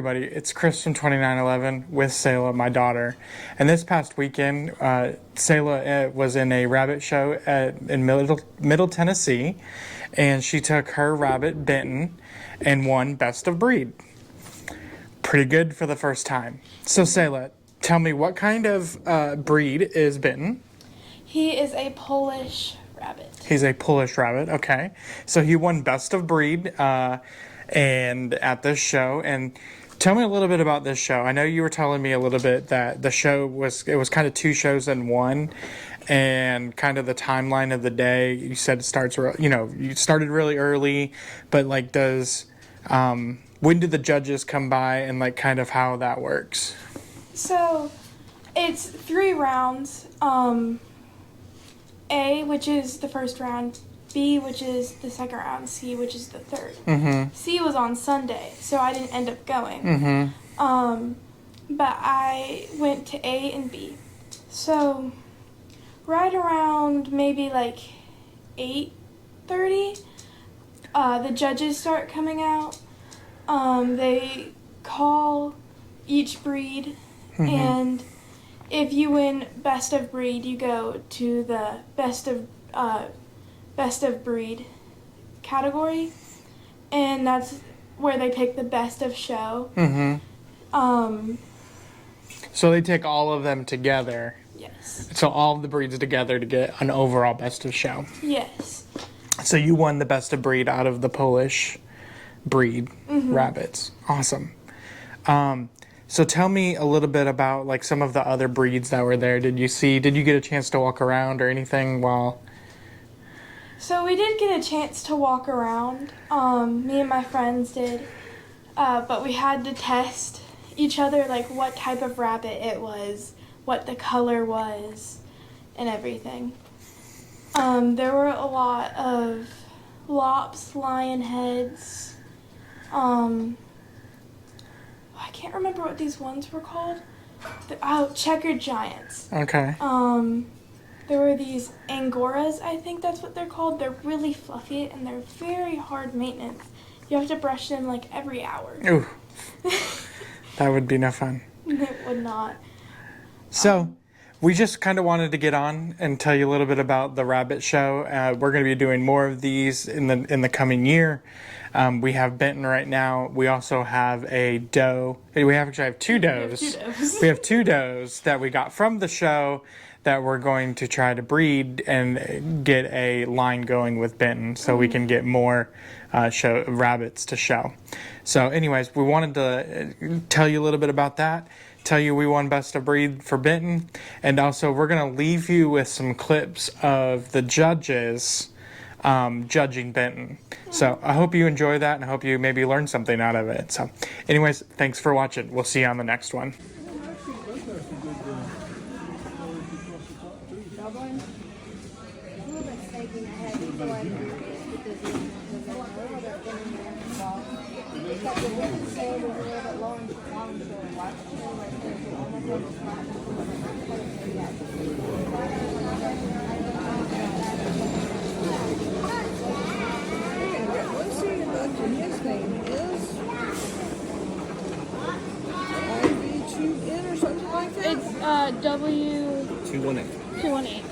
everybody, it's Chris from 2911 with Selah, my daughter. And this past weekend, Selah was in a rabbit show in Middle Tennessee, and she took her rabbit, Benton, and won Best of Breed. Pretty good for the first time. So Selah, tell me, what kind of breed is Benton? He is a Polish rabbit. He's a Polish rabbit, okay. So he won Best of Breed and at this show. And tell me a little bit about this show. I know you were telling me a little bit that the show was kind of two shows in one, and kind of the timeline of the day. You said it starts, you started really early, but like when did the judges come by, and like kind of how that works? So it's 3 rounds. A, which is the first round, B, which is the second round, C, which is the third. Mm-hmm. C was on Sunday, so I didn't end up going. Mm-hmm. But I went to A and B. So right around maybe like 8:30, the judges start coming out. They call each breed, Mm-hmm. and if you win Best of Breed, you go to the Best of Breed category, and that's where they pick the Best of Show. Mm-hmm. So they take all of them together. Yes. So all of the breeds together to get an overall Best of Show. Yes. So you won the Best of Breed out of the Polish breed rabbits. Awesome. So tell me a little bit about like some of the other breeds that were there. Did you get a chance to walk around or anything while? So we did get a chance to walk around. Me and my friends did. But we had to test each other, like what type of rabbit it was, what the color was, and everything. There were a lot of lops, lion heads. I can't remember what these ones were called. Checkered giants. Okay. There were these Angoras, I think that's what they're called. They're really fluffy and they're very hard maintenance. You have to brush them like every hour. Ooh. That would be no fun. It would not. So, we just kind of wanted to get on and tell you a little bit about the rabbit show. We're going to be doing more of these in the coming year. We have Benton right now. We also have a doe. We actually have 2 does. We have 2 does that we got from the show that we're going to try to breed and get a line going with Benton so we can get more rabbits to show. So anyways, we wanted to tell you a little bit about that. Tell you we won Best of Breed for Benton. And also we're going to leave you with some clips of the judges judging Benton. So I hope you enjoy that, and I hope you maybe learn something out of it. So anyways, thanks for watching. We'll see you on the next one. His name is IB2N or something like that? It's W218. 218.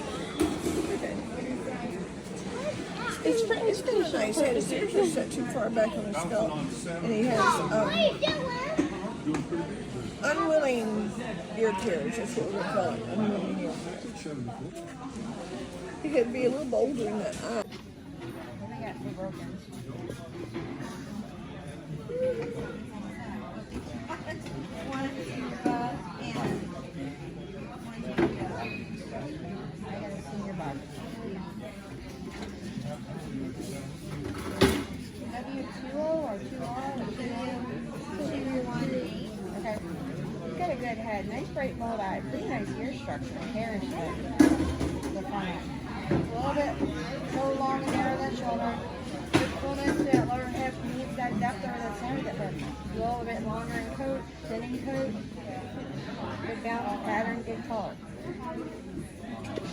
It's pretty nice. His ears are set too far back on his skull. And he has unwilling ear tears. That's what we're calling it. Unwilling ear tears. He could be a little bolder in that eye. W2O or 2R or 218? Okay. He's got a good head. Nice bright mold eye. Pretty nice ear structure. Hair is good. The front end. A little bit so long and narrow that shoulder. Good fullness to that lower hip. Needs that depth over the center of the hip. A little bit longer in coat. Thin in coat. Good balance pattern. Good color.